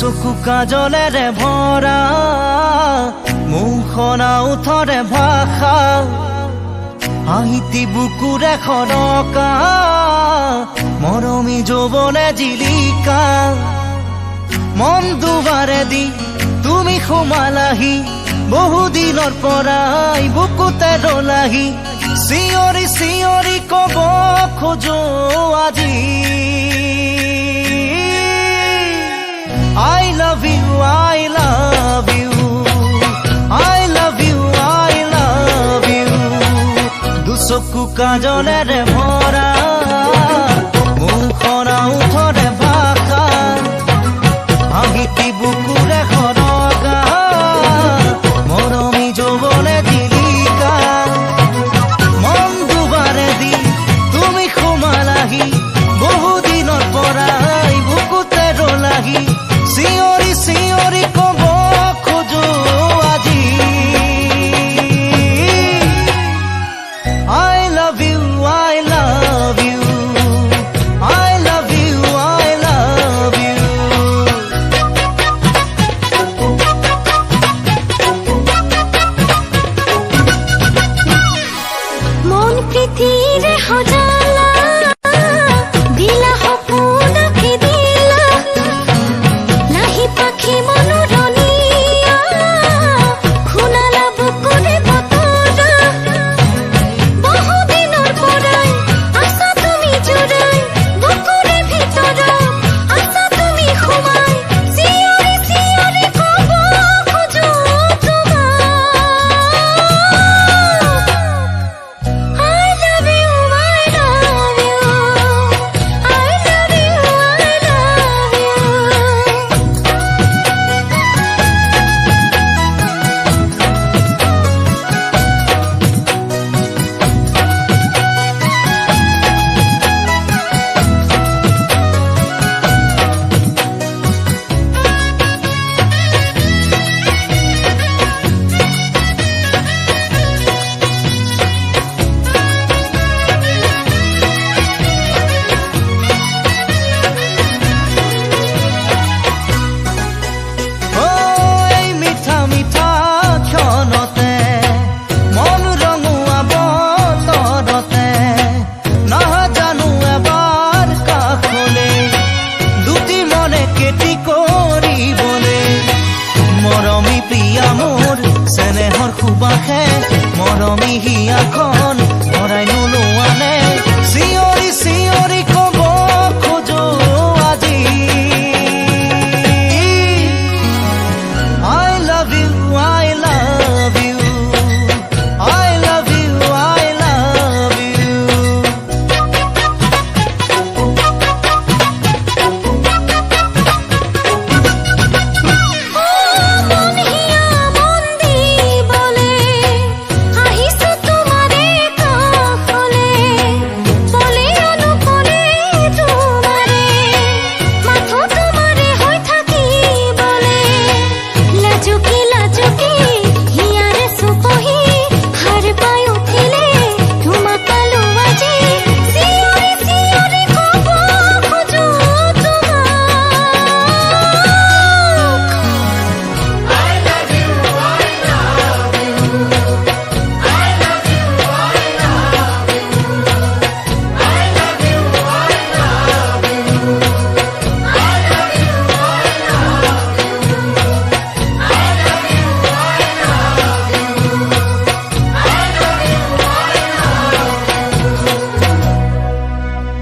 চকু কাজলেৰে ভৰা মুখনা উঠৰে ভাষা হাঁহিতি বুকুৰে খৰকা মৰমী যৌৱনে জিলিকা মন দুবাৰে দি তুমি সোমালাহি বহুদিনৰ পৰাই বুকুতে ৰলাহি চিঞৰি চিঞৰি কব খোজো আজি I love you, I love you, I love you, I love you. দুচকু কাজলেৰে ভৰা মুখনা উঠৰে ভাষা হাঁহিতি বুকুৰে খৰকা মৰমী যৌৱনে জিলিকা মন দুবাৰে দি তুমি সোমালাহি বহুদিনৰ পৰাই বুকুতে ৰলাহি চিঞৰি চিঞৰি কব খোজো আজি I love you, I love you, I love you, I love you. মন পৃথিৱীৰে সজালা দিলা সপোনকে দিলা লাহি পাখি মনোৰণীয়া শুনালা বুকুৰে বতৰা বহুদিনৰ পৰাই আছা তুমি জোৰাই বুকুৰে ভিতৰত আছা তুমি সোমাই চিঞৰি চিঞৰি কব খোজো তোমাক I love you, I love you, I love you, I love you. এই মিঠা মিঠা ক্ষণতে মন ৰঙুৱা বতৰতে নাজানো এবাৰ কাষলে দুটি মনে কেতি কৰিবলে মৰমী প্ৰিয়া মোৰ চেনেহৰ সুবাসে মৰমী হিয়াখন